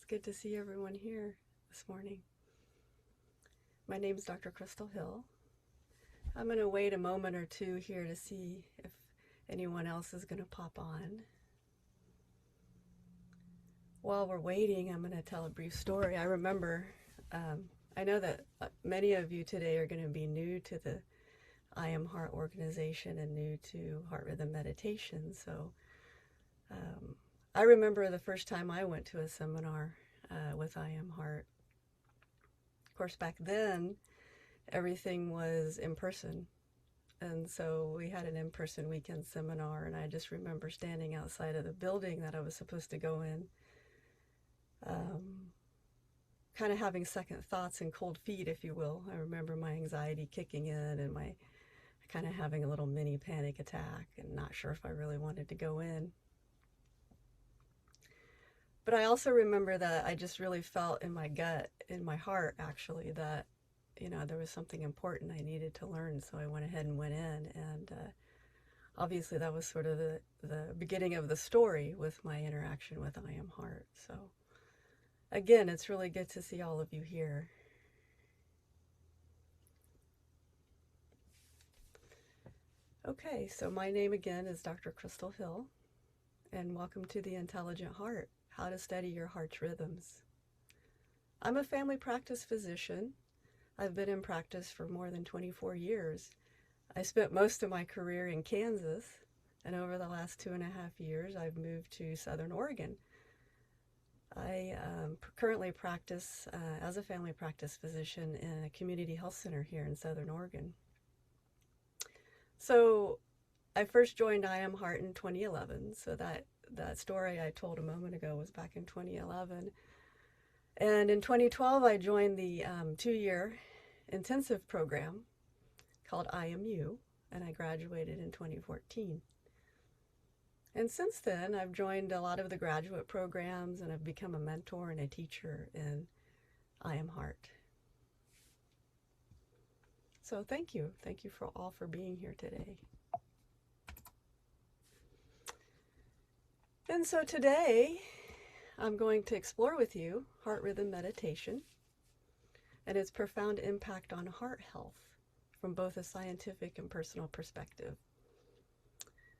good to see everyone here this morning. My name is Dr. Crystal Hill. I'm going to wait a moment or two here to see if anyone else is going to pop on. While we're waiting, I'm going to tell a brief story. I remember, I know that many of you today are going to be new to the I Am Heart organization and new to heart rhythm meditation. So I remember the first time I went to a seminar with I Am Heart. Of course, back then, everything was in person. And so we had an in-person weekend seminar, and I just remember standing outside of the building that I was supposed to go in, kind of having second thoughts and cold feet, if you will. I remember my anxiety kicking in and my kind of having a little mini panic attack and not sure if I really wanted to go in. But I also remember that I just really felt in my gut, in my heart actually, that there was something important I needed to learn, so I went ahead and went in, and obviously that was sort of the beginning of the story with my interaction with I Am Heart. So again, it's really good to see all of you here. Okay, so my name again is Dr. Crystal Hill, and welcome to The Intelligent Heart, How to Study Your Heart's Rhythms. I'm a family practice physician. I've been in practice for more than 24 years. I spent most of my career in Kansas, and over the last 2.5 years, I've moved to Southern Oregon. I currently practice as a family practice physician in a community health center here in Southern Oregon. So I first joined I Am Heart in 2011, so that story I told a moment ago was back in 2011. And in 2012, I joined the 2-year intensive program called IMU, and I graduated in 2014. And since then, I've joined a lot of the graduate programs, and I've become a mentor and a teacher in I Am Heart. So thank you. Thank you for all for being here today. And so today, I'm going to explore with you heart rhythm meditation and its profound impact on heart health from both a scientific and personal perspective.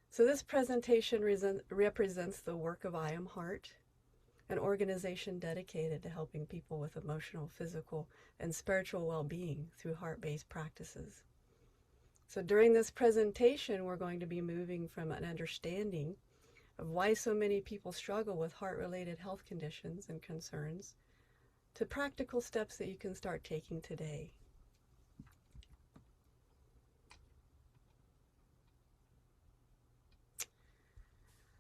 So this presentation represents the work of I Am Heart, an organization dedicated to helping people with emotional, physical, and spiritual well-being through heart-based practices. So during this presentation, we're going to be moving from an understanding of why so many people struggle with heart-related health conditions and concerns to practical steps that you can start taking today.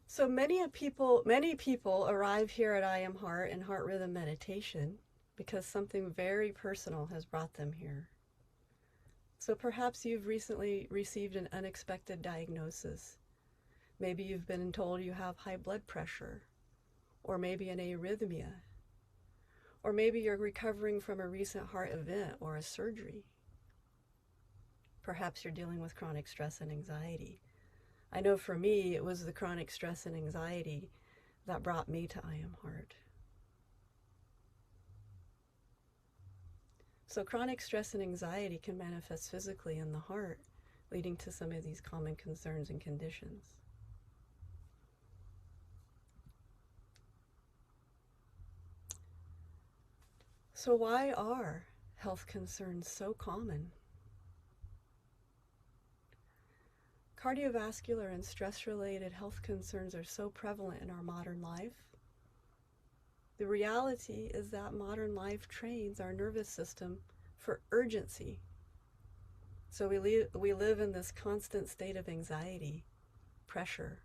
So many people arrive here at I Am Heart and Heart Rhythm Meditation because something very personal has brought them here. So perhaps you've recently received an unexpected diagnosis. Maybe you've been told you have high blood pressure, or maybe an arrhythmia, or maybe you're recovering from a recent heart event or a surgery. Perhaps you're dealing with chronic stress and anxiety. I know for me, it was the chronic stress and anxiety that brought me to I Am Heart. So chronic stress and anxiety can manifest physically in the heart, leading to some of these common concerns and conditions. So why are health concerns so common? Cardiovascular and stress-related health concerns are so prevalent in our modern life. The reality is that modern life trains our nervous system for urgency. So we live in this constant state of anxiety, pressure,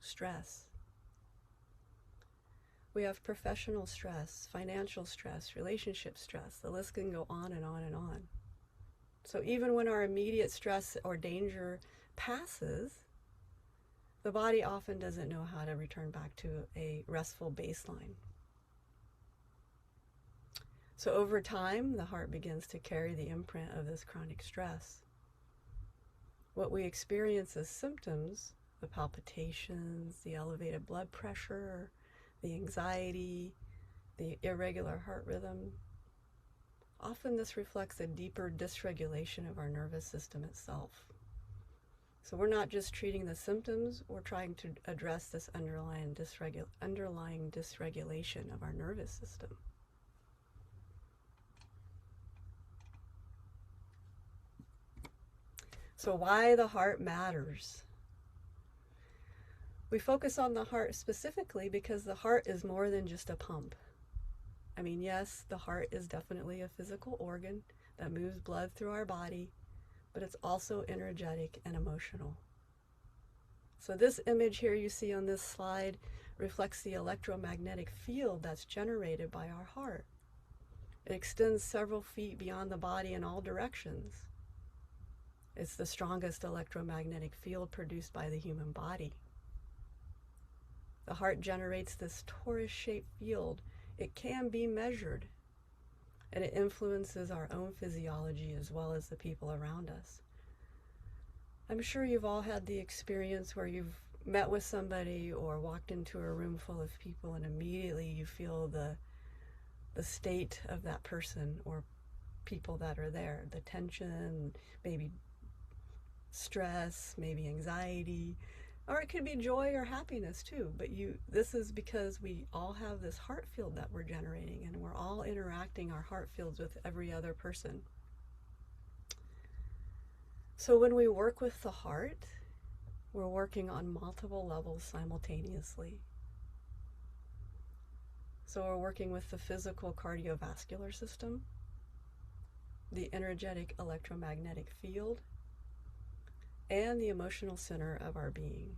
stress. We have professional stress, financial stress, relationship stress. The list can go on and on and on. So even when our immediate stress or danger passes, the body often doesn't know how to return back to a restful baseline. So over time, the heart begins to carry the imprint of this chronic stress. What we experience as symptoms, the palpitations, the elevated blood pressure, the anxiety, the irregular heart rhythm, often this reflects a deeper dysregulation of our nervous system itself. So we're not just treating the symptoms, we're trying to address this underlying dysregulation of our nervous system. So why the heart matters. We focus on the heart specifically because the heart is more than just a pump. I mean, yes, the heart is definitely a physical organ that moves blood through our body, but it's also energetic and emotional. So this image here you see on this slide reflects the electromagnetic field that's generated by our heart. It extends several feet beyond the body in all directions. It's the strongest electromagnetic field produced by the human body. The heart generates this torus-shaped field. It can be measured, and it influences our own physiology as well as the people around us. I'm sure you've all had the experience where you've met with somebody or walked into a room full of people and immediately you feel the state of that person or people that are there, the tension, maybe stress, maybe anxiety, or it could be joy or happiness too. But this is because we all have this heart field that we're generating, and we're all interacting our heart fields with every other person. So when we work with the heart, we're working on multiple levels simultaneously. So we're working with the physical cardiovascular system, the energetic electromagnetic field, and the emotional center of our being.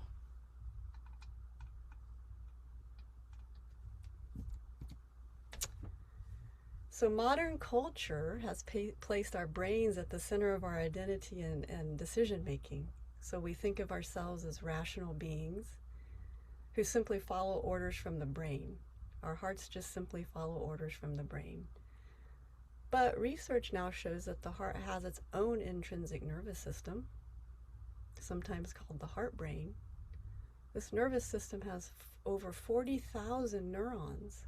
So modern culture has placed our brains at the center of our identity and decision making. So we think of ourselves as rational beings who simply follow orders from the brain. Our hearts just simply follow orders from the brain. But research now shows that the heart has its own intrinsic nervous system, sometimes called the heart brain. This nervous system has over 40,000 neurons.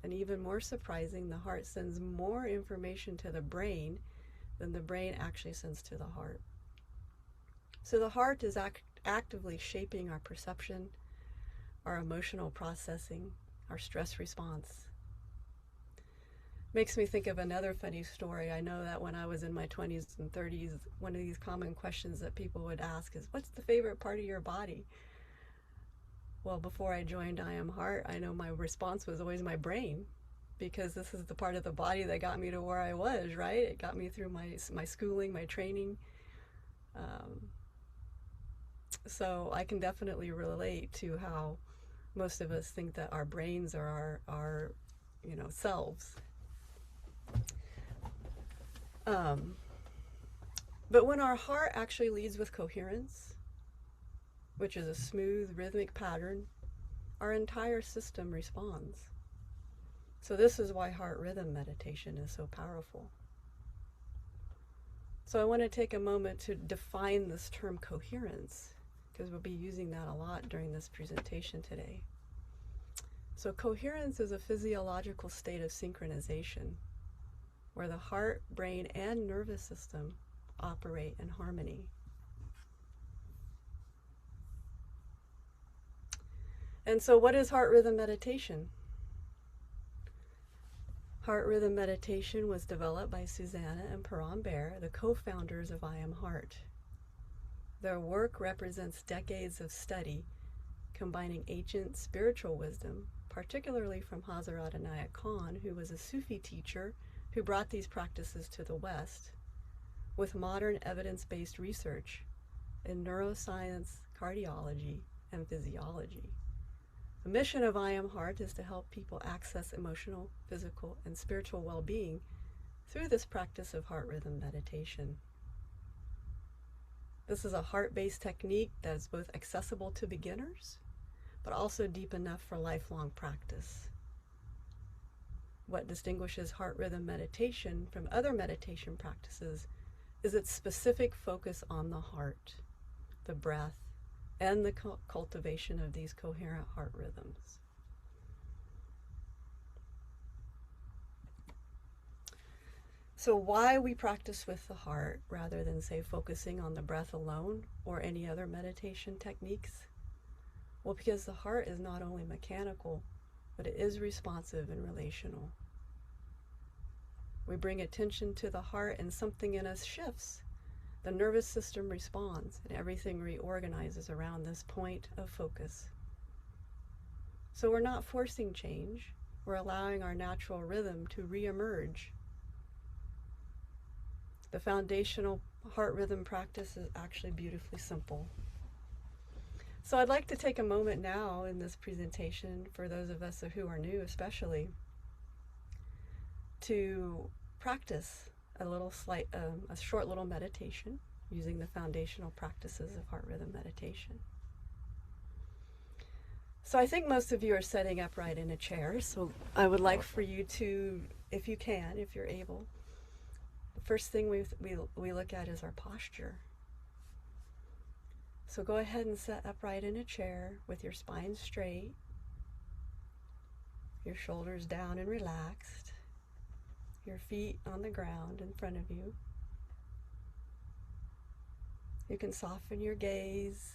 And even more surprising, the heart sends more information to the brain than the brain actually sends to the heart. So the heart is actively shaping our perception, our emotional processing, our stress response. Makes me think of another funny story. I know that when I was in my 20s and 30s, one of these common questions that people would ask is, what's the favorite part of your body? Well, before I joined I Am Heart, I know my response was always my brain, because this is the part of the body that got me to where I was, right? It got me through my schooling, my training. So I can definitely relate to how most of us think that our brains are our selves. But when our heart actually leads with coherence, which is a smooth rhythmic pattern, our entire system responds. So this is why heart rhythm meditation is so powerful. So I want to take a moment to define this term coherence, because we'll be using that a lot during this presentation today. So coherence is a physiological state of synchronization where the heart, brain, and nervous system operate in harmony. And so what is heart rhythm meditation? Heart rhythm meditation was developed by Susanna and Param Bear, the co-founders of I Am Heart. Their work represents decades of study, combining ancient spiritual wisdom, particularly from Hazrat Inayat Khan, who was a Sufi teacher who brought these practices to the West, with modern evidence-based research in neuroscience, cardiology, and physiology. The mission of I Am Heart is to help people access emotional, physical, and spiritual well-being through this practice of heart rhythm meditation. This is a heart-based technique that is both accessible to beginners, but also deep enough for lifelong practice. What distinguishes heart rhythm meditation from other meditation practices is its specific focus on the heart, the breath, and the cultivation of these coherent heart rhythms. So why we practice with the heart rather than, say, focusing on the breath alone or any other meditation techniques? Well, because the heart is not only mechanical, but it is responsive and relational. We bring attention to the heart and something in us shifts. The nervous system responds and everything reorganizes around this point of focus. So we're not forcing change, we're allowing our natural rhythm to re-emerge. The foundational heart rhythm practice is actually beautifully simple. So I'd like to take a moment now in this presentation, for those of us who are new especially, to practice a short little meditation using the foundational practices of heart rhythm meditation. So I think most of you are sitting upright in a chair, so I would like for you to, if you can, if you're able, the first thing we look at is our posture. So go ahead and sit upright in a chair with your spine straight, your shoulders down and relaxed, your feet on the ground in front of you. You can soften your gaze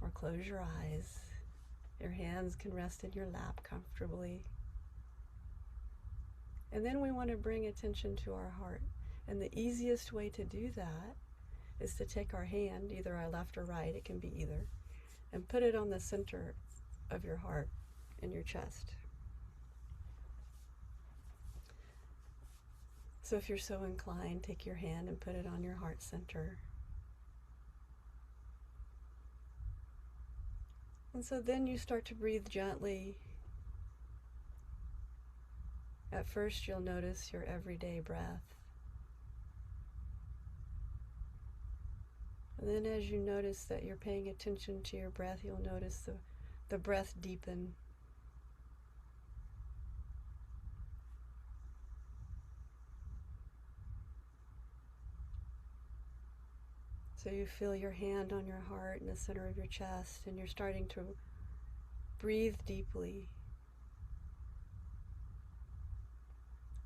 or close your eyes. Your hands can rest in your lap comfortably. And then we want to bring attention to our heart. And the easiest way to do that is to take our hand, either our left or right, it can be either, and put it on the center of your heart in your chest. So if you're so inclined, take your hand and put it on your heart center. And so then you start to breathe gently. At first you'll notice your everyday breath. And then as you notice that you're paying attention to your breath, you'll notice the breath deepen. So you feel your hand on your heart in the center of your chest, and you're starting to breathe deeply,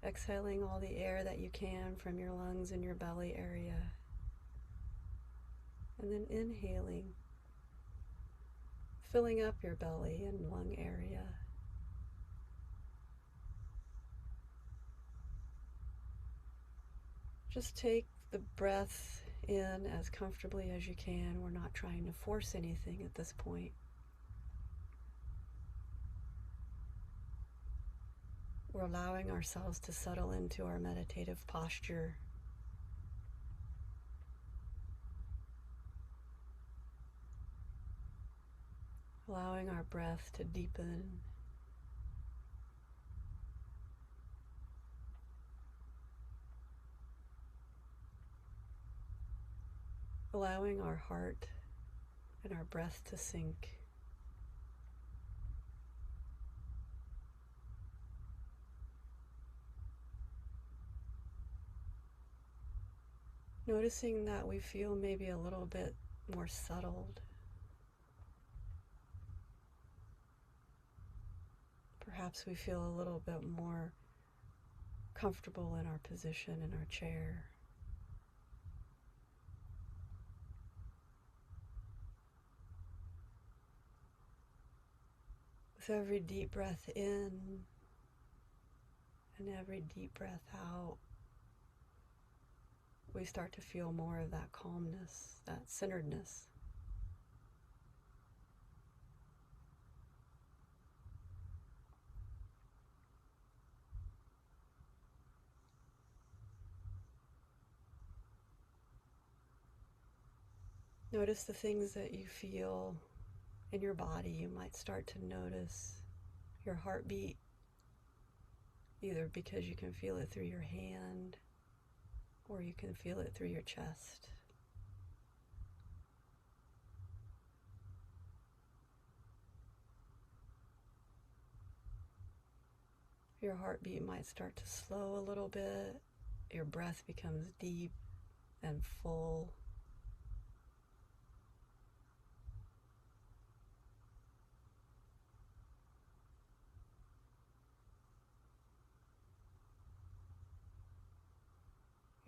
exhaling all the air that you can from your lungs and your belly area, and then inhaling, filling up your belly and lung area. Just take the breath in as comfortably as you can. We're not trying to force anything at this point. We're allowing ourselves to settle into our meditative posture. Allowing our breath to deepen. Allowing our heart and our breath to sink. Noticing that we feel maybe a little bit more settled. Perhaps we feel a little bit more comfortable in our position in our chair. With every deep breath in and every deep breath out, we start to feel more of that calmness, that centeredness. Notice the things that you feel in your body. You might start to notice your heartbeat, either because you can feel it through your hand or you can feel it through your chest. Your heartbeat might start to slow a little bit. Your breath becomes deep and full.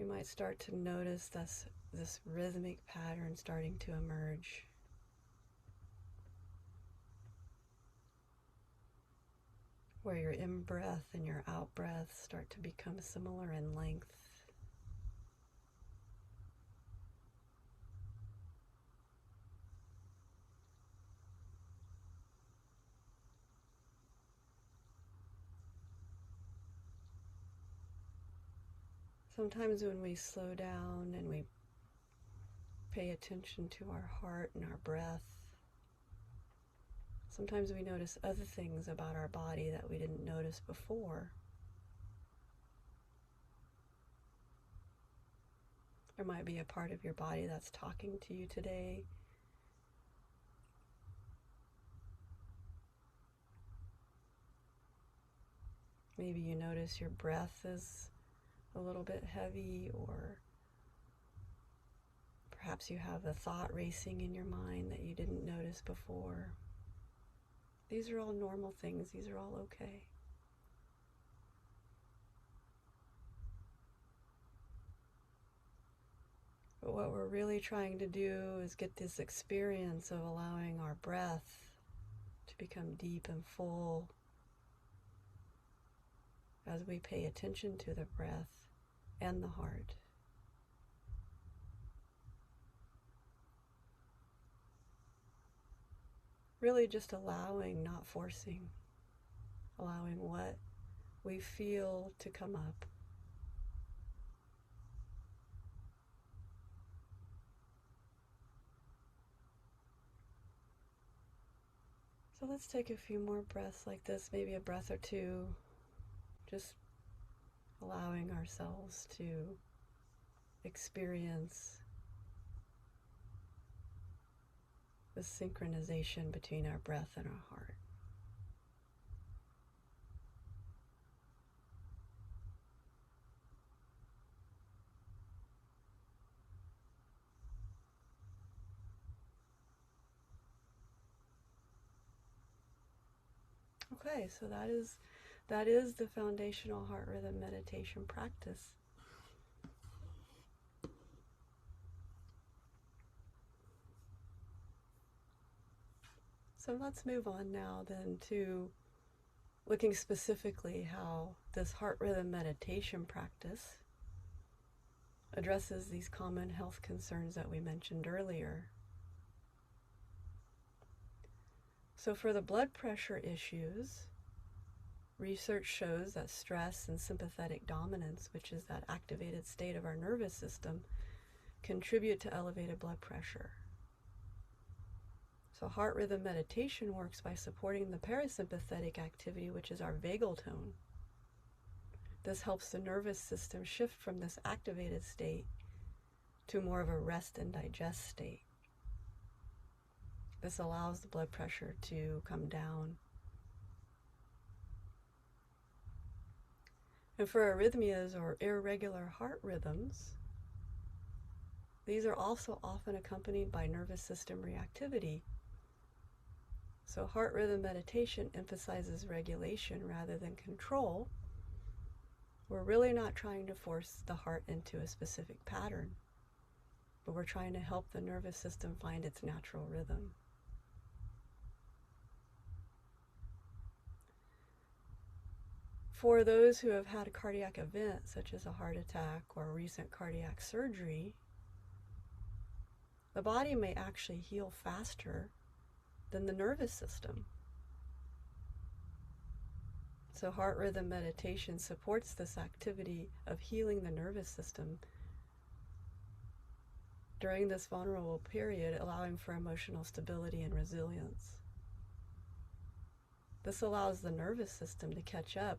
might start to notice this rhythmic pattern starting to emerge. Where your in-breath and your out-breath start to become similar in length. Sometimes when we slow down and we pay attention to our heart and our breath, sometimes we notice other things about our body that we didn't notice before. There might be a part of your body that's talking to you today. Maybe you notice your breath is a little bit heavy, or perhaps you have a thought racing in your mind that you didn't notice before. These are all normal things. These are all okay. But what we're really trying to do is get this experience of allowing our breath to become deep and full as we pay attention to the breath and the heart. Really just allowing, not forcing. Allowing what we feel to come up. So let's take a few more breaths like this, maybe a breath or two, just allowing ourselves to experience the synchronization between our breath and our heart. Okay, so that is the foundational heart rhythm meditation practice. So let's move on now then to looking specifically how this heart rhythm meditation practice addresses these common health concerns that we mentioned earlier. So for the blood pressure issues, research shows that stress and sympathetic dominance, which is that activated state of our nervous system, contribute to elevated blood pressure. So heart rhythm meditation works by supporting the parasympathetic activity, which is our vagal tone. This helps the nervous system shift from this activated state to more of a rest and digest state. This allows the blood pressure to come down. And for arrhythmias or irregular heart rhythms, these are also often accompanied by nervous system reactivity. So heart rhythm meditation emphasizes regulation rather than control. We're really not trying to force the heart into a specific pattern, but we're trying to help the nervous system find its natural rhythm. For those who have had a cardiac event, such as a heart attack or recent cardiac surgery, the body may actually heal faster than the nervous system. So heart rhythm meditation supports this activity of healing the nervous system during this vulnerable period, allowing for emotional stability and resilience. This allows the nervous system to catch up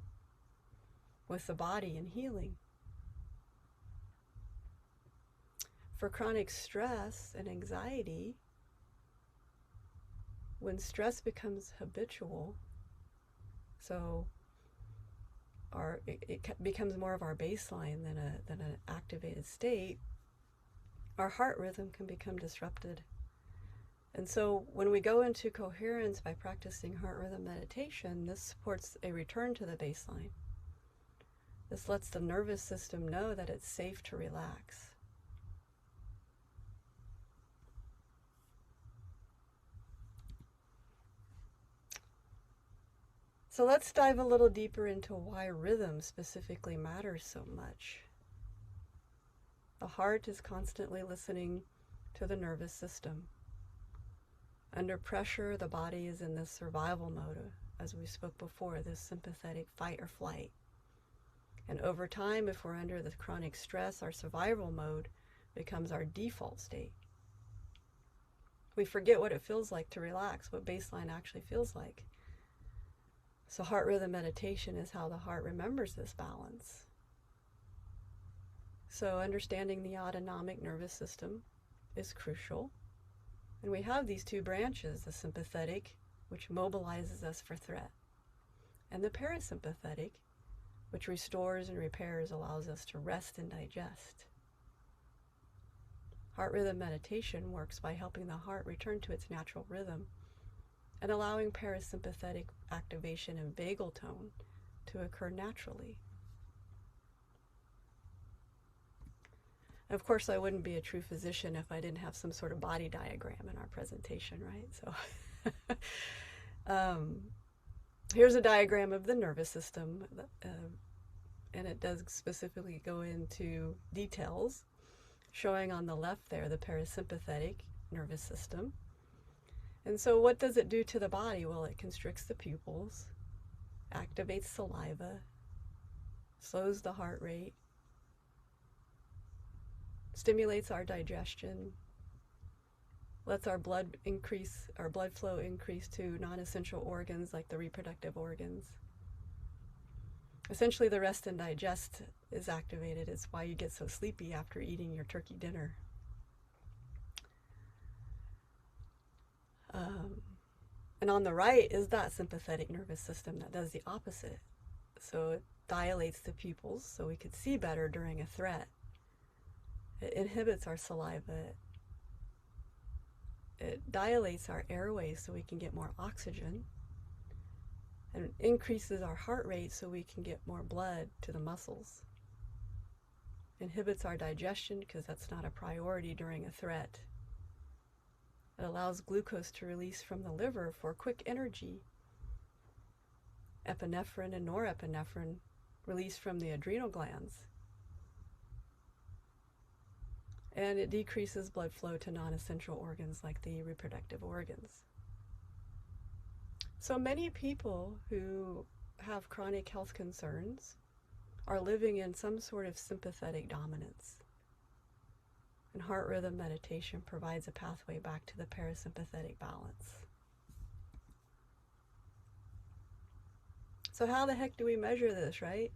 with the body in healing. For chronic stress and anxiety, when stress becomes habitual, so it becomes more of our baseline than an activated state, our heart rhythm can become disrupted. And so when we go into coherence by practicing heart rhythm meditation, this supports a return to the baseline. This lets the nervous system know that it's safe to relax. So let's dive a little deeper into why rhythm specifically matters so much. The heart is constantly listening to the nervous system. Under pressure, the body is in this survival mode, as we spoke before, this sympathetic fight or flight. And over time, if we're under the chronic stress, our survival mode becomes our default state. We forget what it feels like to relax, what baseline actually feels like. So heart rhythm meditation is how the heart remembers this balance. So understanding the autonomic nervous system is crucial. And we have these two branches, the sympathetic, which mobilizes us for threat, and the parasympathetic, which restores and repairs, allows us to rest and digest. Heart rhythm meditation works by helping the heart return to its natural rhythm and allowing parasympathetic activation and vagal tone to occur naturally. Of course, I wouldn't be a true physician if I didn't have some sort of body diagram in our presentation, right? So here's a diagram of the nervous system, and it does specifically go into details, showing on the left there the parasympathetic nervous system. And so what does it do to the body? Well, it constricts the pupils, activates saliva, slows the heart rate, stimulates our digestion, lets our blood flow increase to non-essential organs like the reproductive organs. Essentially, the rest and digest is activated. It's why you get so sleepy after eating your turkey dinner. And on the right is that sympathetic nervous system that does the opposite. So it dilates the pupils so we could see better during a threat. It inhibits our saliva. It dilates our airways so we can get more oxygen, and increases our heart rate so we can get more blood to the muscles. Inhibits our digestion because that's not a priority during a threat. It allows glucose to release from the liver for quick energy. Epinephrine and norepinephrine release from the adrenal glands. And it decreases blood flow to non-essential organs like the reproductive organs. So many people who have chronic health concerns are living in some sort of sympathetic dominance. And heart rhythm meditation provides a pathway back to the parasympathetic balance. So how the heck do we measure this, right?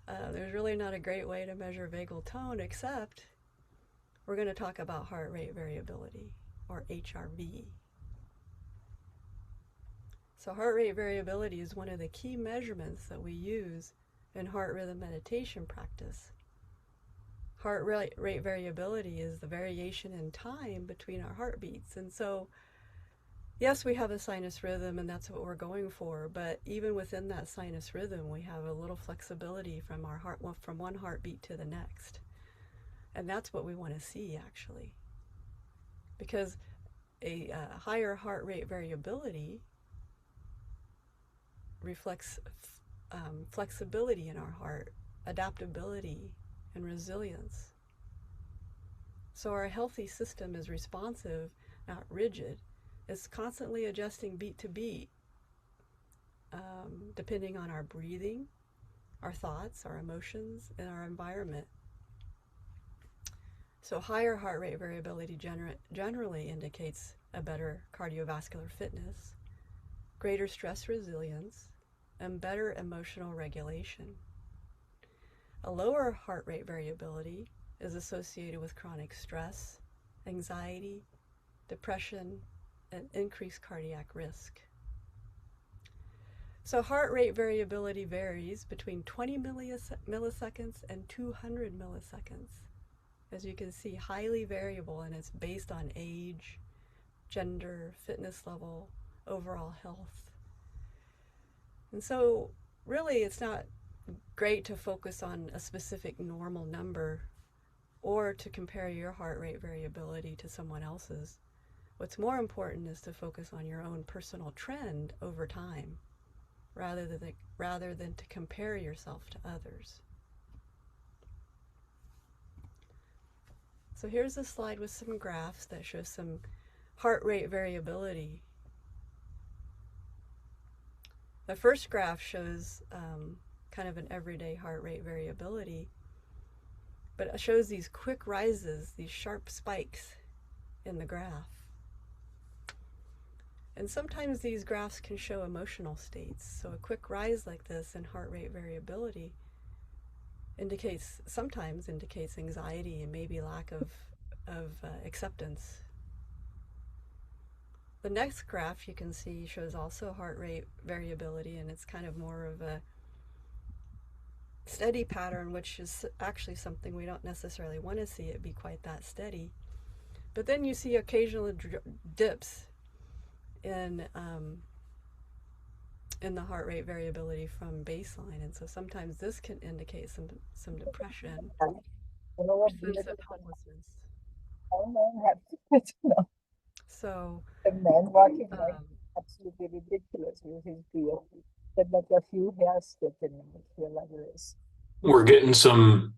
There's really not a great way to measure vagal tone, except we're going to talk about heart rate variability, or HRV. So heart rate variability is one of the key measurements that we use in heart rhythm meditation practice. Heart rate variability is the variation in time between our heartbeats. And so, yes, we have a sinus rhythm, and that's what we're going for, but even within that sinus rhythm, we have a little flexibility from our heart, from one heartbeat to the next. And that's what we want to see, actually. Because a higher heart rate variability reflects flexibility in our heart, adaptability, and resilience. So our healthy system is responsive, not rigid. It's constantly adjusting beat to beat, depending on our breathing, our thoughts, our emotions, and our environment. So higher heart rate variability generally indicates a better cardiovascular fitness, greater stress resilience, and better emotional regulation. A lower heart rate variability is associated with chronic stress, anxiety, depression, and increased cardiac risk. So heart rate variability varies between 20 milliseconds and 200 milliseconds. As you can see, highly variable, and it's based on age, gender, fitness level, overall health. And so really it's not great to focus on a specific normal number or to compare your heart rate variability to someone else's. What's more important is to focus on your own personal trend over time rather than to compare yourself to others. So here's a slide with some graphs that show some heart rate variability. The first graph shows kind of an everyday heart rate variability, but it shows these quick rises, these sharp spikes in the graph. And sometimes these graphs can show emotional states. So a quick rise like this in heart rate variability sometimes indicates anxiety and maybe lack of acceptance. The next graph you can see shows also heart rate variability, and it's kind of more of a steady pattern, which is actually something we don't necessarily want to see it be quite that steady. But then you see occasional dips in the heart rate variability from baseline, and so sometimes this can indicate some depression or sense of helplessness. So the man walking like absolutely ridiculous with his beard, but like a few hairs sticking in it, like this. We're getting some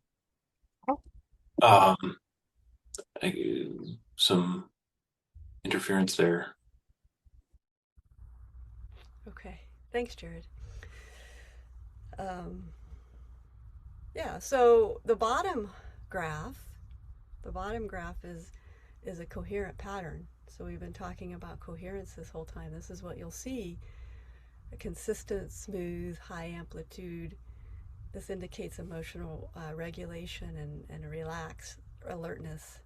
interference there. Okay, thanks, Jared. Yeah, so the bottom graph is a coherent pattern. So we've been talking about coherence this whole time. This is what you'll see: a consistent, smooth, high amplitude. This indicates emotional regulation and a relaxed alertness.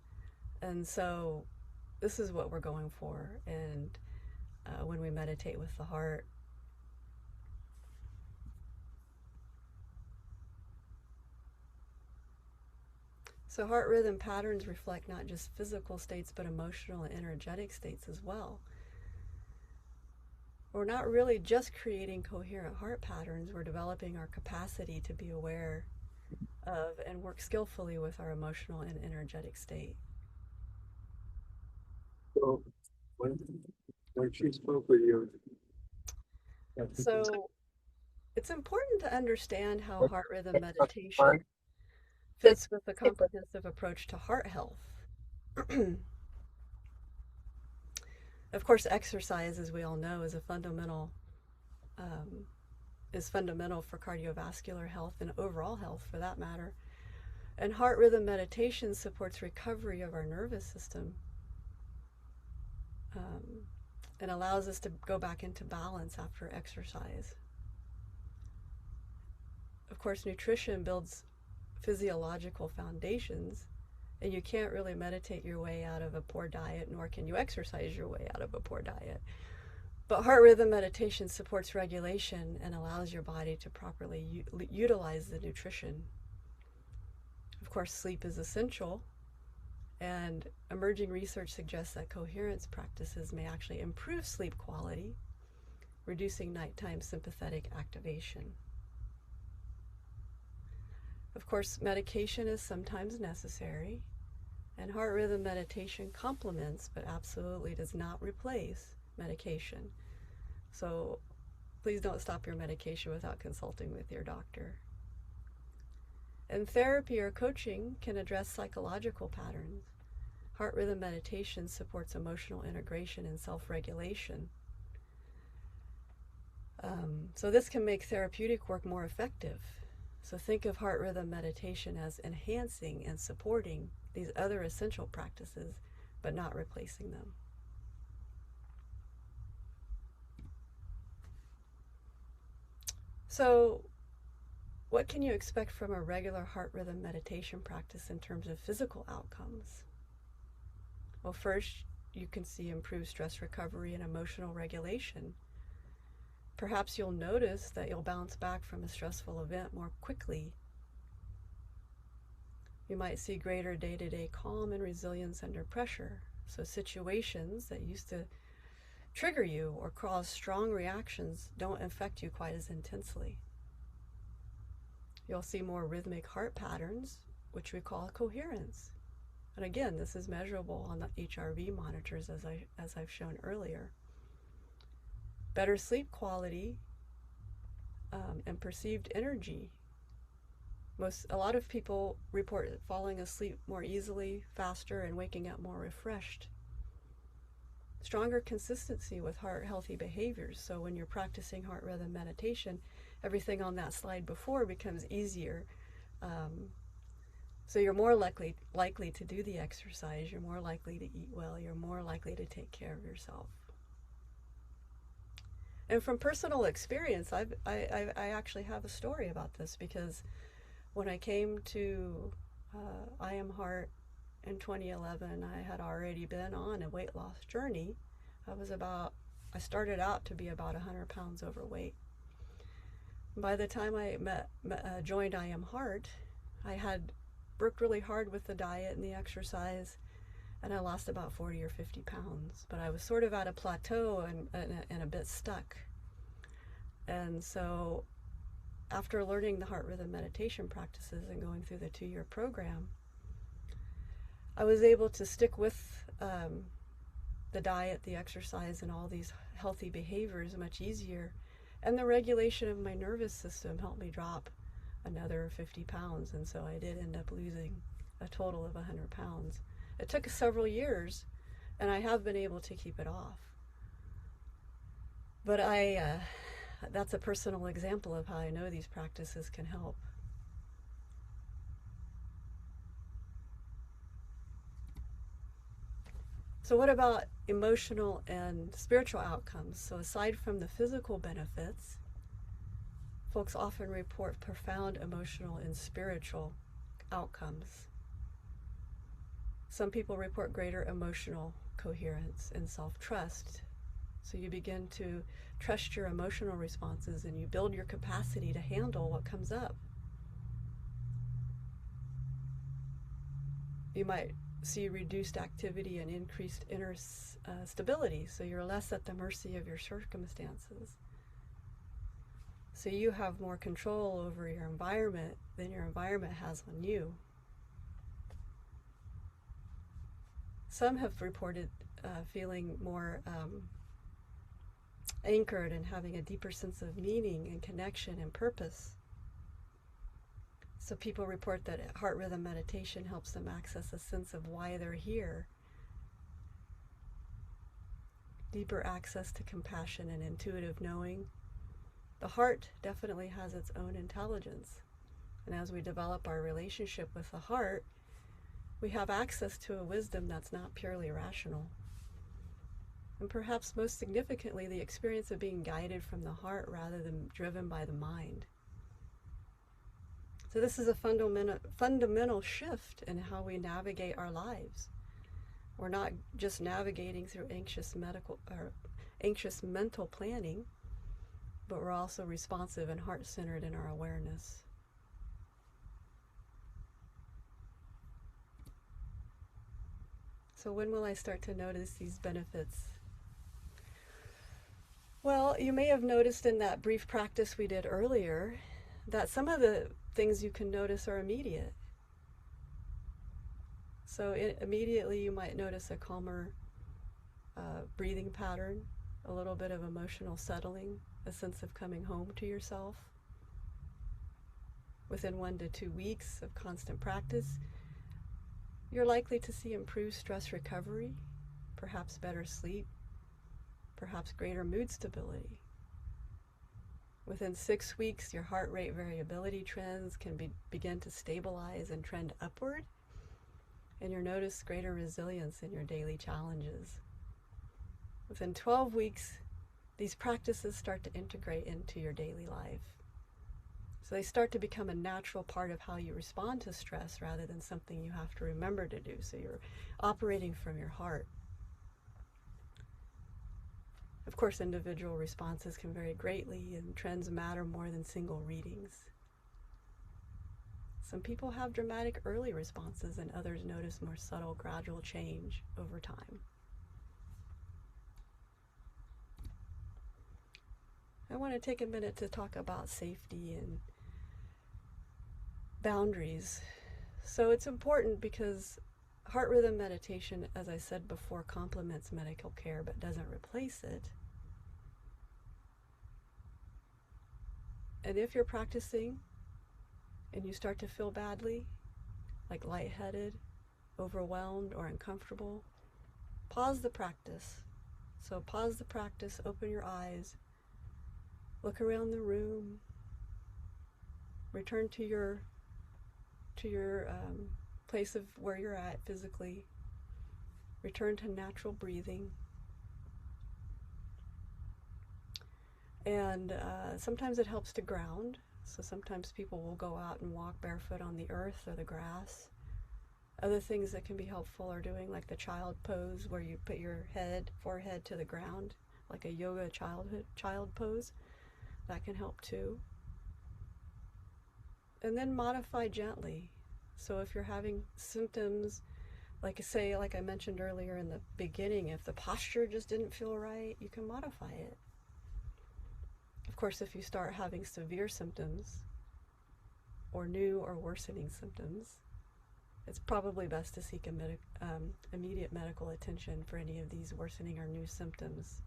And so this is what we're going for. And when we meditate with the heart, so heart rhythm patterns reflect not just physical states, but emotional and energetic states as well. We're not really just creating coherent heart patterns, we're developing our capacity to be aware of and work skillfully with our emotional and energetic state. So when she spoke with you, so it's important to understand how heart rhythm meditation fits with a comprehensive approach to heart health. Of course, exercise, as we all know, is fundamental for cardiovascular health and overall health, for that matter. And heart rhythm meditation supports recovery of our nervous system and allows us to go back into balance after exercise. Of course, nutrition builds physiological foundations, and you can't really meditate your way out of a poor diet, nor can you exercise your way out of a poor diet. But heart rhythm meditation supports regulation and allows your body to properly utilize the nutrition. Of course, sleep is essential, and emerging research suggests that coherence practices may actually improve sleep quality, reducing nighttime sympathetic activation. Of course, medication is sometimes necessary, and heart rhythm meditation complements, but absolutely does not replace, medication. So please don't stop your medication without consulting with your doctor. And therapy or coaching can address psychological patterns. Heart rhythm meditation supports emotional integration and self-regulation. So this can make therapeutic work more effective. So think of heart rhythm meditation as enhancing and supporting these other essential practices, but not replacing them. So what can you expect from a regular heart rhythm meditation practice in terms of physical outcomes? Well, first, you can see improved stress recovery and emotional regulation. Perhaps you'll notice that you'll bounce back from a stressful event more quickly. You might see greater day-to-day calm and resilience under pressure. So situations that used to trigger you or cause strong reactions don't affect you quite as intensely. You'll see more rhythmic heart patterns, which we call coherence. And again, this is measurable on the HRV monitors as I've shown earlier. Better sleep quality and perceived energy. A lot of people report falling asleep more easily, faster, and waking up more refreshed. Stronger consistency with heart healthy behaviors. So when you're practicing heart rhythm meditation, everything on that slide before becomes easier. So you're more likely to do the exercise, you're more likely to eat well, you're more likely to take care of yourself. And from personal experience, I actually have a story about this, because when I came to I Am Heart in 2011, I had already been on a weight loss journey. I started out to be about 100 pounds overweight. By the time I joined I Am Heart, I had worked really hard with the diet and the exercise, and I lost about 40 or 50 pounds. But I was sort of at a plateau and a bit stuck. And so after learning the heart rhythm meditation practices and going through the 2-year program, I was able to stick with the diet, the exercise, and all these healthy behaviors much easier. And the regulation of my nervous system helped me drop another 50 pounds. And so I did end up losing a total of 100 pounds. It took several years, and I have been able to keep it off. But that's a personal example of how I know these practices can help. So what about emotional and spiritual outcomes? So aside from the physical benefits, folks often report profound emotional and spiritual outcomes. Some people report greater emotional coherence and self-trust. So you begin to trust your emotional responses, and you build your capacity to handle what comes up. You might see reduced activity and increased inner stability, so you're less at the mercy of your circumstances. So you have more control over your environment than your environment has on you. Some have reported feeling more anchored and having a deeper sense of meaning and connection and purpose. So people report that heart rhythm meditation helps them access a sense of why they're here. Deeper access to compassion and intuitive knowing. The heart definitely has its own intelligence. And as we develop our relationship with the heart, we have access to a wisdom that's not purely rational. And perhaps most significantly, the experience of being guided from the heart rather than driven by the mind. So this is a fundamental shift in how we navigate our lives. We're not just navigating through anxious mental planning, but we're also responsive and heart-centered in our awareness. So when will I start to notice these benefits? Well, you may have noticed in that brief practice we did earlier that some of the things you can notice are immediate. So immediately you might notice a calmer breathing pattern, a little bit of emotional settling, a sense of coming home to yourself. Within 1 to 2 weeks of constant practice, you're likely to see improved stress recovery, perhaps better sleep, perhaps greater mood stability. Within 6 weeks, your heart rate variability trends can begin to stabilize and trend upward, and you'll notice greater resilience in your daily challenges. Within 12 weeks, these practices start to integrate into your daily life. So they start to become a natural part of how you respond to stress rather than something you have to remember to do. So you're operating from your heart. Of course, individual responses can vary greatly, and trends matter more than single readings. Some people have dramatic early responses, and others notice more subtle, gradual change over time. I want to take a minute to talk about safety. And boundaries. So it's important because heart rhythm meditation, as I said before, complements medical care but doesn't replace it. And if you're practicing and you start to feel badly, like lightheaded, overwhelmed, or uncomfortable, pause the practice. So pause the practice, open your eyes, look around the room, return to your place of where you're at physically, return to natural breathing. And sometimes it helps to ground. So sometimes people will go out and walk barefoot on the earth or the grass. Other things that can be helpful are doing like the child pose, where you put your forehead to the ground, like a yoga child pose. That can help too. And then modify gently. So if you're having symptoms, like I mentioned earlier in the beginning, if the posture just didn't feel right, you can modify it. Of course, if you start having severe symptoms or new or worsening symptoms, it's probably best to seek immediate medical attention for any of these worsening or new symptoms.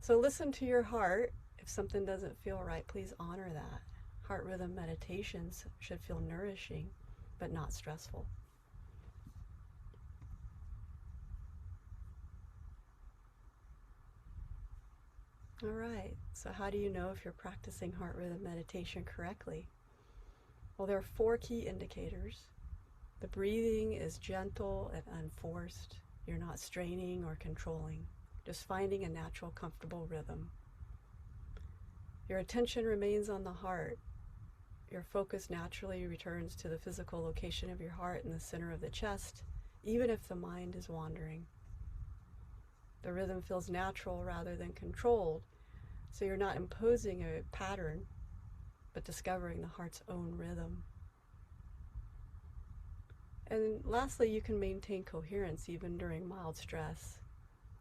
So listen to your heart. If something doesn't feel right, please honor that. Heart rhythm meditations should feel nourishing, but not stressful. All right, so how do you know if you're practicing heart rhythm meditation correctly? Well, there are 4 key indicators. The breathing is gentle and unforced. You're not straining or controlling, just finding a natural, comfortable rhythm. Your attention remains on the heart. Your focus naturally returns to the physical location of your heart in the center of the chest, even if the mind is wandering. The rhythm feels natural rather than controlled, so you're not imposing a pattern, but discovering the heart's own rhythm. And lastly, you can maintain coherence even during mild stress.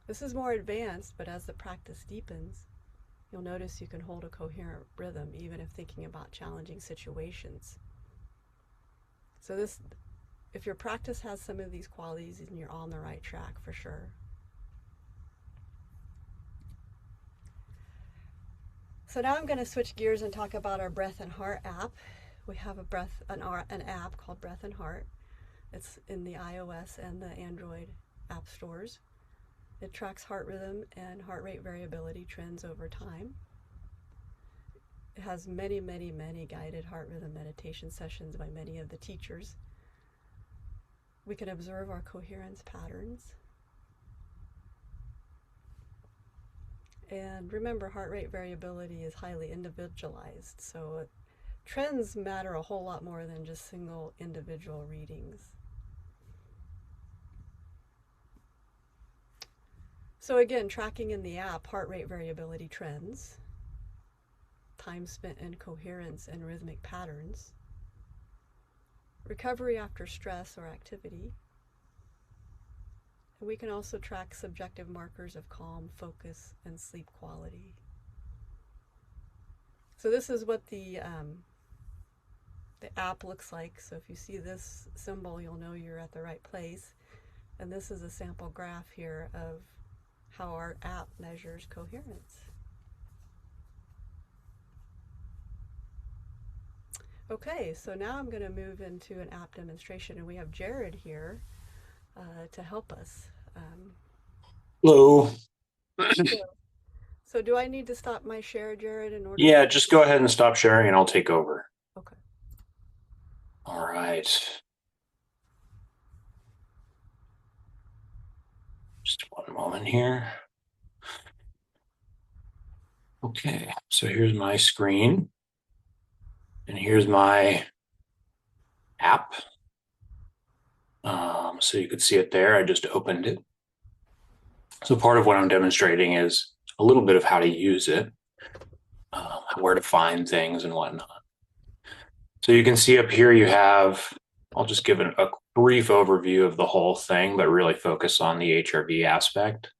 This is more advanced, but as the practice deepens, you'll notice you can hold a coherent rhythm even if thinking about challenging situations. So if your practice has some of these qualities, then you're on the right track for sure. So now I'm going to switch gears and talk about our Breath and Heart app. We have an app called Breath and Heart. It's in the iOS and the Android app stores. It tracks heart rhythm and heart rate variability trends over time. It has many, many, many guided heart rhythm meditation sessions by many of the teachers. We can observe our coherence patterns. And remember, heart rate variability is highly individualized, so trends matter a whole lot more than just single individual readings. So again, tracking in the app heart rate variability trends, time spent in coherence and rhythmic patterns, recovery after stress or activity. And we can also track subjective markers of calm, focus, and sleep quality. So this is what the app looks like. So if you see this symbol, you'll know you're at the right place. And this is a sample graph here of how our app measures coherence. Okay, so now I'm going to move into an app demonstration, and we have Jared here to help us. Hello. So do I need to stop my share, Jared, in order? Yeah, just go ahead and stop sharing and I'll take over. Okay. All right. Just one moment here. Okay, so here's my screen. And here's my app. So you could see it there. I just opened it. So part of what I'm demonstrating is a little bit of how to use it, where to find things and whatnot. So you can see up here you have, I'll just give a brief overview of the whole thing, but really focus on the HRV aspect.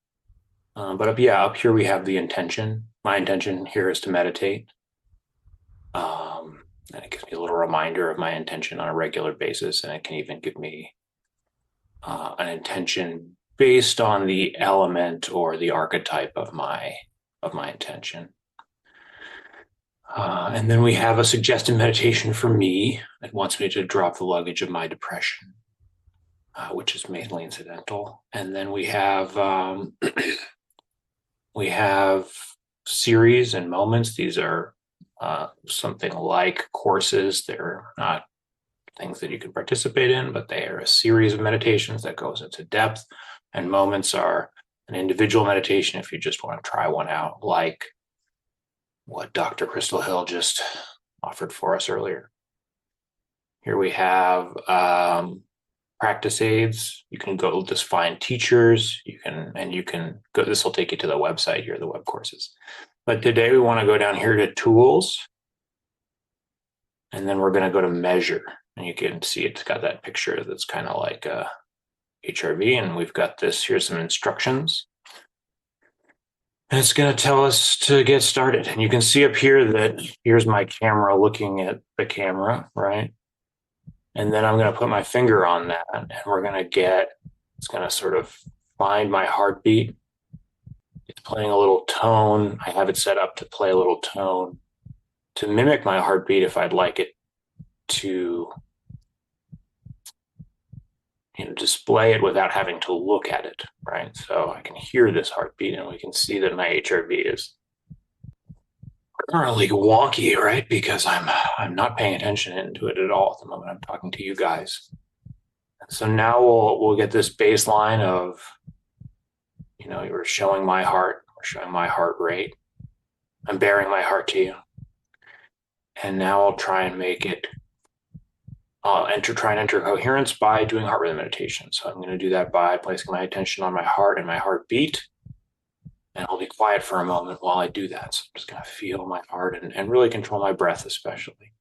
But up here we have the intention. My intention here is to meditate. And it gives me a little reminder of my intention on a regular basis. And it can even give me an intention based on the element or the archetype of my intention. And then we have a suggested meditation for me that wants me to drop the luggage of my depression, which is mainly incidental. And then we have we have series and moments. These are something like courses. They're not things that you can participate in, but they are a series of meditations that goes into depth. And moments are an individual meditation if you just want to try one out, like what Dr. Crystal Hill just offered for us earlier. Here we have practice aids. You can go just find teachers. You can go. This will take you to the website here, the web courses. But today we want to go down here to tools, and then we're going to go to measure. And you can see it's got that picture that's kind of like a HRV, and we've got this. Here's some instructions. And it's going to tell us to get started. And you can see up here that here's my camera looking at the camera, right? And then I'm going to put my finger on that, and we're going to it's going to sort of find my heartbeat. It's playing a little tone. I have it set up to play a little tone to mimic my heartbeat if I'd like it to display it without having to look at it, right? So I can hear this heartbeat, and we can see that my HRV is currently wonky, right? Because I'm not paying attention to it at all at the moment I'm talking to you guys. So now we'll get this baseline of, you're showing my heart, we're showing my heart rate. I'm bearing my heart to you. And now I'll try and make it try and enter coherence by doing heart rhythm meditation. So I'm going to do that by placing my attention on my heart and my heartbeat. And I'll be quiet for a moment while I do that. So I'm just going to feel my heart and really control my breath, especially.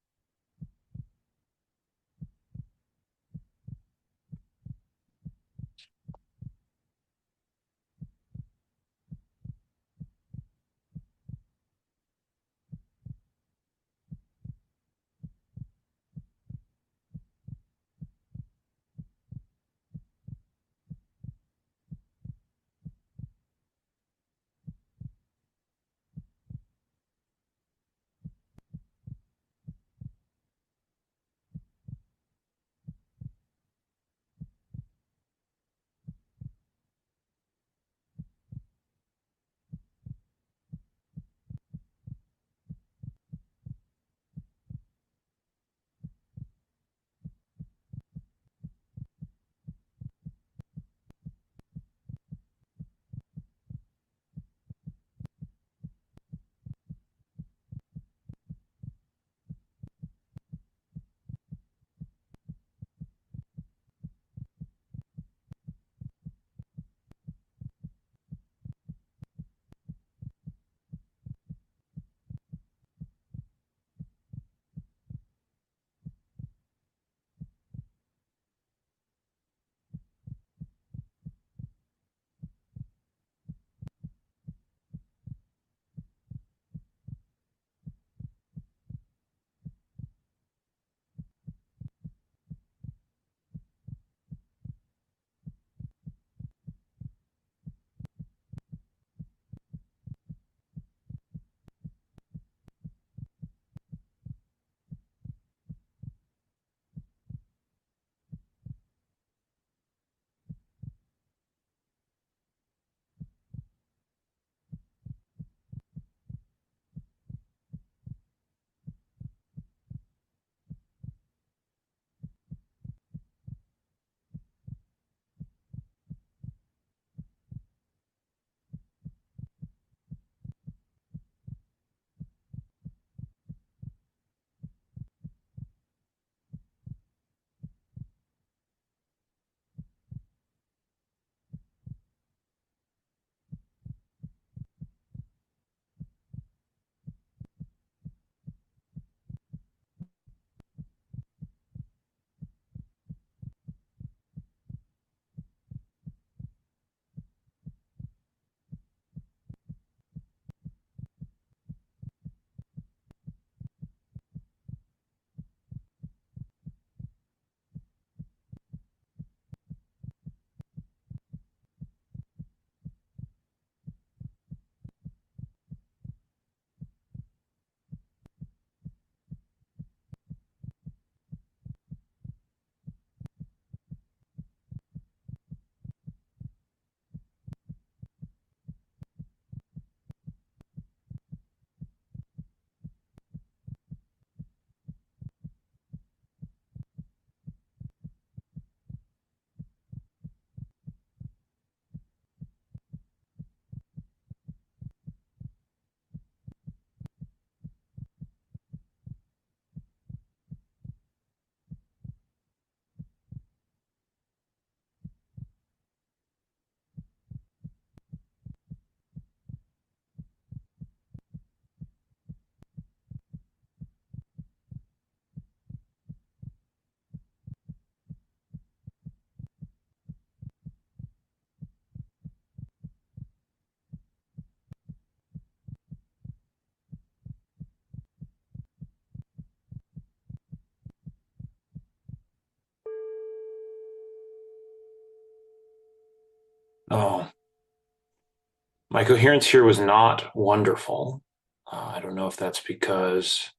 my coherence here was not wonderful. I don't know if that's because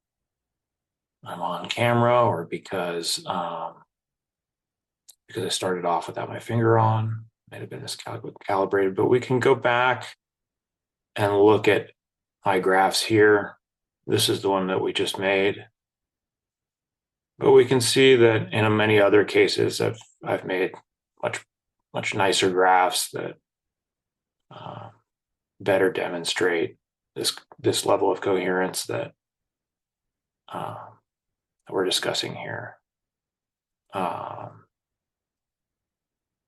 I'm on camera or because I started off without my finger on. Might have been miscalibrated, but we can go back and look at my graphs here. This is the one that we just made. But we can see that in many other cases, I've made much nicer graphs that better demonstrate this level of coherence that we're discussing here.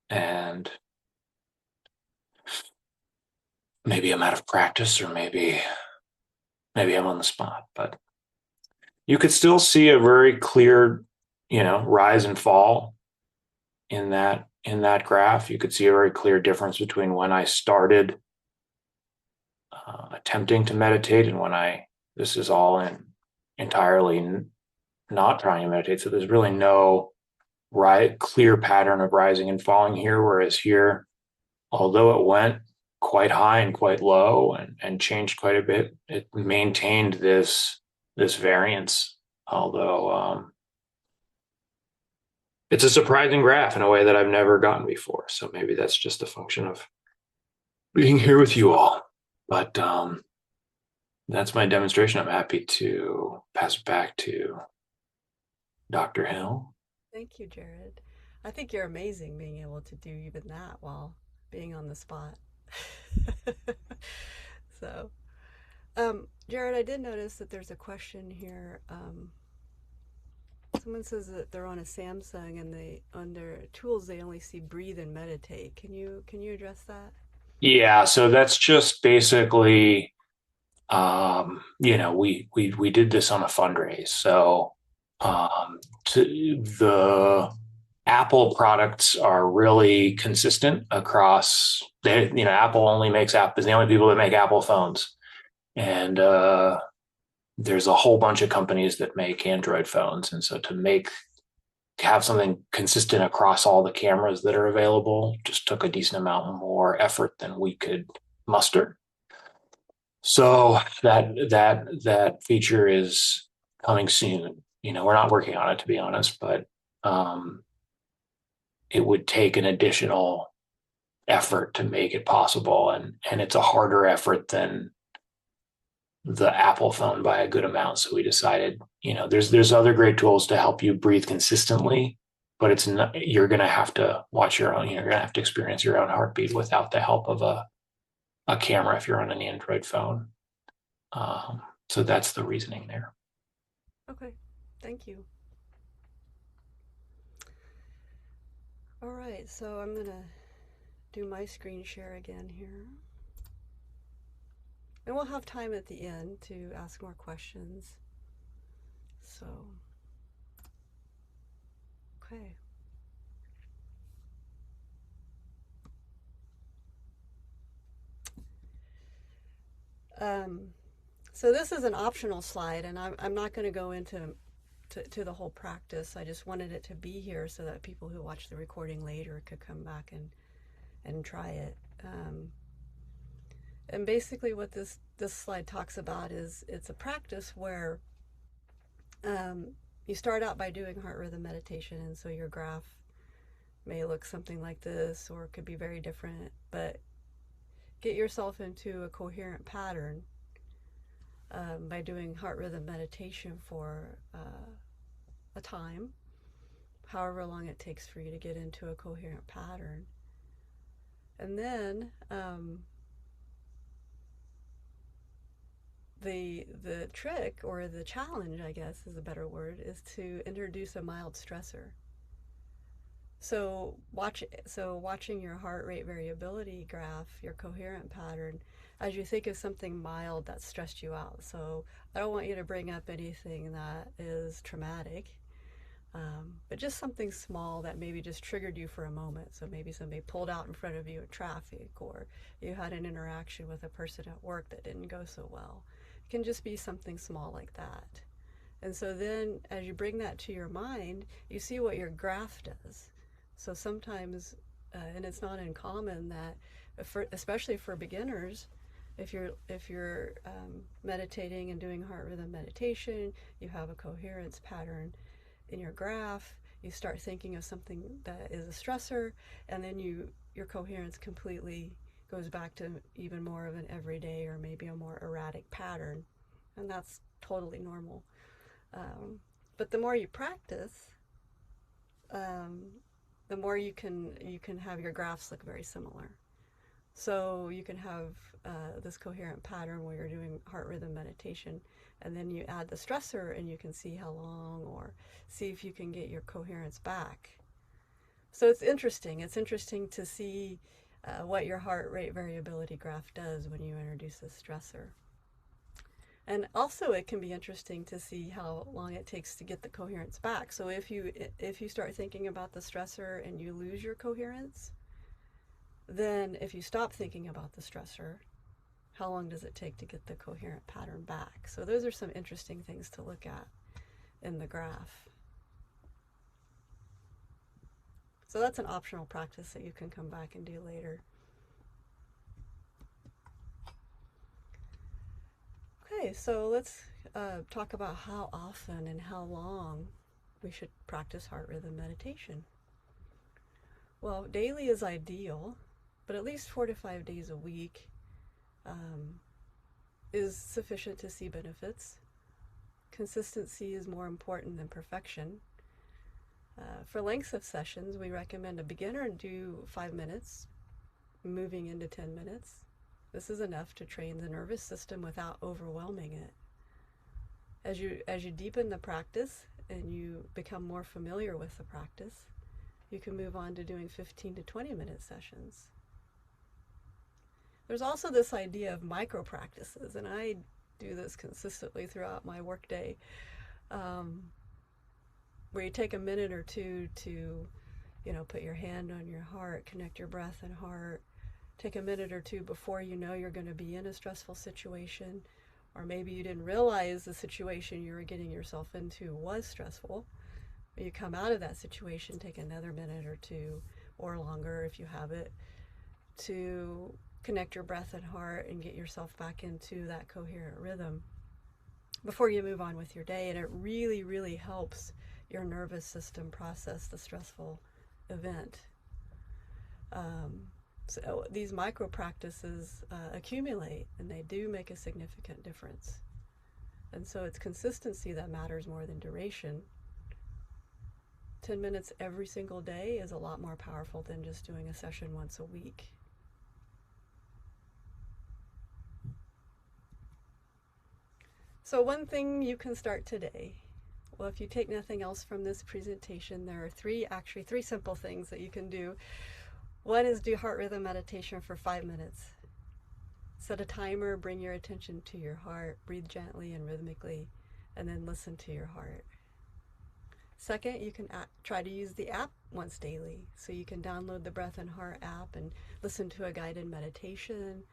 And maybe I'm out of practice, or maybe I'm on the spot, but you could still see a very clear, rise and fall in that graph. You could see a very clear difference between when I started attempting to meditate and when this is all entirely not trying to meditate. So there's really no clear pattern of rising and falling here. Whereas here, although it went quite high and quite low and changed quite a bit, it maintained this variance. Although it's a surprising graph in a way that I've never gotten before. So maybe that's just a function of being here with you all. But that's my demonstration. I'm happy to pass it back to Dr. Hill. Thank you, Jared. I think you're amazing being able to do even that while being on the spot. So, Jared, I did notice that there's a question here. Someone says that they're on a Samsung and on their tools they only see breathe and meditate. Can you address that? Yeah, so that's just basically, we did this on a fundraise. So the Apple products are really consistent across. Apple only makes is the only people that make Apple phones, and there's a whole bunch of companies that make Android phones, and so to have something consistent across all the cameras that are available just took a decent amount more effort than we could muster. So that feature is coming soon. We're not working on it, to be honest, but it would take an additional effort to make it possible, and it's a harder effort than the Apple phone by a good amount. So we decided, there's other great tools to help you breathe consistently, but it's not, you're going to have to watch your own, you're going to have to experience your own heartbeat without the help of a camera if you're on an Android phone. So that's the reasoning there. Okay, thank you. All right, so I'm going to do my screen share again here. And we'll have time at the end to ask more questions. So, okay. So this is an optional slide, and I'm not going to go into the whole practice. I just wanted it to be here so that people who watch the recording later could come back and try it. And basically what this slide talks about is it's a practice where you start out by doing heart rhythm meditation, and so your graph may look something like this, or it could be very different, but get yourself into a coherent pattern by doing heart rhythm meditation for a time, however long it takes for you to get into a coherent pattern. And then the trick, or the challenge, I guess is a better word, is to introduce a mild stressor. So watching your heart rate variability graph, your coherent pattern, as you think of something mild that stressed you out. So I don't want you to bring up anything that is traumatic, but just something small that maybe just triggered you for a moment. So maybe somebody pulled out in front of you in traffic, or you had an interaction with a person at work that didn't go so well. It can just be something small like that. And so then as you bring that to your mind, you see what your graph does. So sometimes, and it's not uncommon that, especially for beginners, If you're meditating and doing heart rhythm meditation, you have a coherence pattern in your graph. You start thinking of something that is a stressor, and then your coherence completely goes back to even more of an everyday or maybe a more erratic pattern, and that's totally normal. But the more you practice, um, the more you can have your graphs look very similar. So you can have this coherent pattern where you're doing heart rhythm meditation, and then you add the stressor, and you can see how long, or see if you can get your coherence back. So it's interesting. It's interesting to see what your heart rate variability graph does when you introduce a stressor. And also it can be interesting to see how long it takes to get the coherence back. So if you start thinking about the stressor and you lose your coherence, then if you stop thinking about the stressor, how long does it take to get the coherent pattern back? So those are some interesting things to look at in the graph. So that's an optional practice that you can come back and do later. Okay, so let's talk about how often and how long we should practice heart rhythm meditation. Well, daily is ideal, but at least 4 to 5 days a week is sufficient to see benefits. Consistency is more important than perfection. For lengths of sessions, we recommend a beginner do 5 minutes, moving into 10 minutes. This is enough to train the nervous system without overwhelming it. As you deepen the practice and you become more familiar with the practice, you can move on to doing 15 to 20 minute sessions. There's also this idea of micro practices, and I do this consistently throughout my workday, where you take a minute or two to, put your hand on your heart, connect your breath and heart. Take a minute or two before you know you're going to be in a stressful situation, or maybe you didn't realize the situation you were getting yourself into was stressful. When you come out of that situation, take another minute or two, or longer if you have it, to connect your breath and heart and get yourself back into that coherent rhythm before you move on with your day. And it really, really helps your nervous system process the stressful event. So these micro practices accumulate, and they do make a significant difference. And so it's consistency that matters more than duration. 10 minutes every single day is a lot more powerful than just doing a session once a week. So one thing you can start today. Well, if you take nothing else from this presentation, there are three simple things that you can do. One is do heart rhythm meditation for 5 minutes. Set a timer, bring your attention to your heart, breathe gently and rhythmically, and then listen to your heart. Second, you can try to use the app once daily. So you can download the Breath and Heart app and listen to a guided meditation.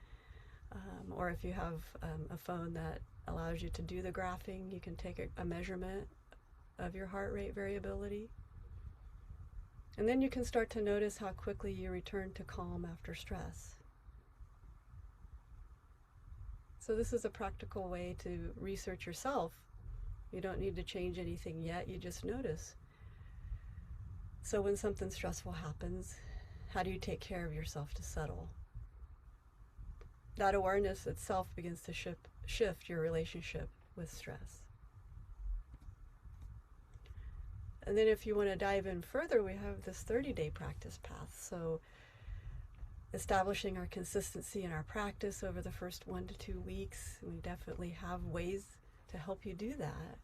Or if you have a phone that allows you to do the graphing, you can take a measurement of your heart rate variability. And then you can start to notice how quickly you return to calm after stress. So this is a practical way to research yourself. You don't need to change anything yet, you just notice. So when something stressful happens, how do you take care of yourself to settle? That awareness itself begins to shift your relationship with stress. And then if you want to dive in further, we have this 30-day practice path. So establishing our consistency in our practice over the first 1 to 2 weeks, we definitely have ways to help you do that.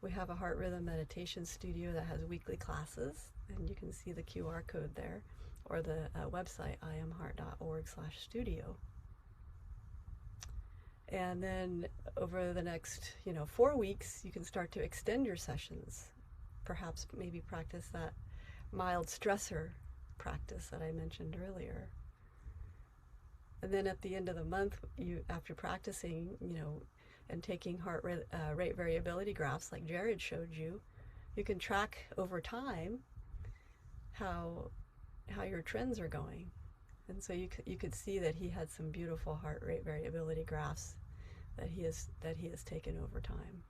We have a heart rhythm meditation studio that has weekly classes, and you can see the QR code there, or the website iamheart.org/studio. And then over the next 4 weeks, you can start to extend your sessions. Perhaps maybe practice that mild stressor practice that I mentioned earlier. And then at the end of the month, after practicing, and taking heart rate variability graphs like Jared showed you, you can track over time how your trends are going. And so you could see that he had some beautiful heart rate variability graphs that he has taken over time.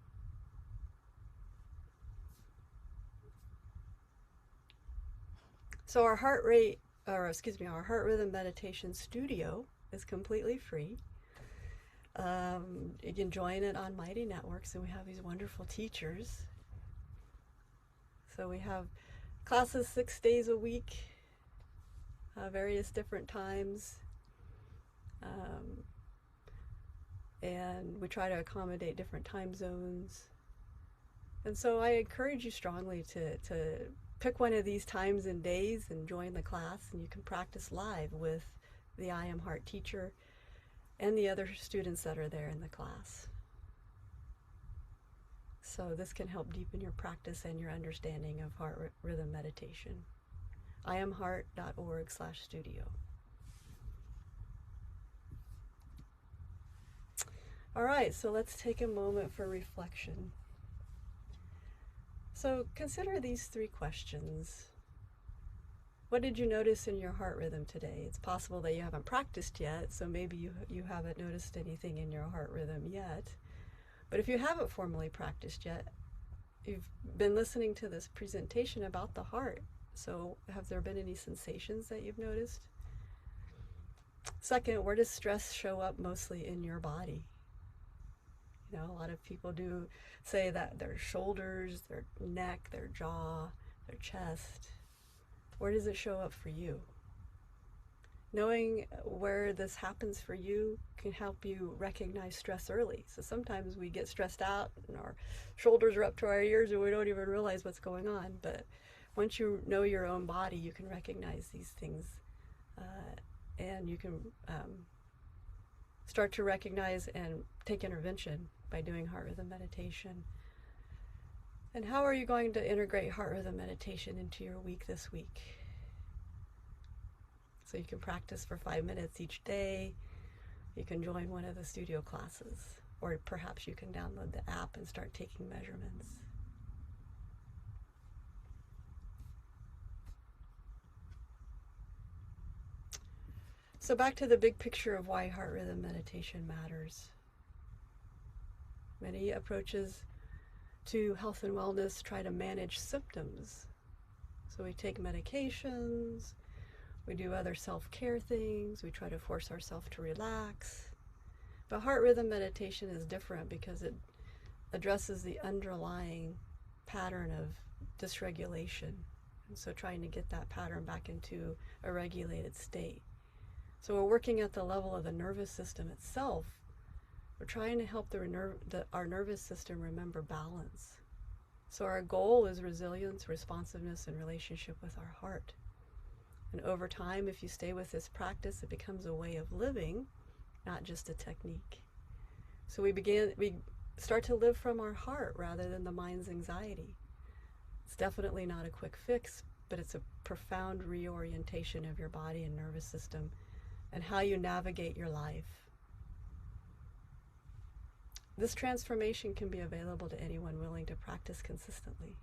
So our heart rhythm meditation studio is completely free. You can join it on Mighty Networks, and we have these wonderful teachers. So we have classes 6 days a week, various different times, and we try to accommodate different time zones. And so I encourage you strongly to pick one of these times and days and join the class, and you can practice live with the I Am Heart teacher and the other students that are there in the class. So this can help deepen your practice and your understanding of heart rhythm meditation. iamheart.org/studio. All right, so let's take a moment for reflection. So consider these 3 questions. What did you notice in your heart rhythm today? It's possible that you haven't practiced yet, so maybe you haven't noticed anything in your heart rhythm yet. But if you haven't formally practiced yet, you've been listening to this presentation about the heart. So have there been any sensations that you've noticed? Second, where does stress show up mostly in your body? You know, a lot of people do say that their shoulders, their neck, their jaw, their chest. Where does it show up for you? Knowing where this happens for you can help you recognize stress early. So sometimes we get stressed out and our shoulders are up to our ears and we don't even realize what's going on. But once you know your own body, you can recognize these things, and you can start to recognize and take intervention by doing heart rhythm meditation. And how are you going to integrate heart rhythm meditation into your week this week? So you can practice for 5 minutes each day. You can join one of the studio classes, or perhaps you can download the app and start taking measurements. So back to the big picture of why heart rhythm meditation matters. Many approaches to health and wellness try to manage symptoms. So we take medications, we do other self-care things, we try to force ourselves to relax. But heart rhythm meditation is different because it addresses the underlying pattern of dysregulation. And so trying to get that pattern back into a regulated state. So we're working at the level of the nervous system itself. We're trying to help our nervous system remember balance. So our goal is resilience, responsiveness, and relationship with our heart. And over time, if you stay with this practice, it becomes a way of living, not just a technique. So we start to live from our heart rather than the mind's anxiety. It's definitely not a quick fix, but it's a profound reorientation of your body and nervous system and how you navigate your life. This transformation can be available to anyone willing to practice consistently.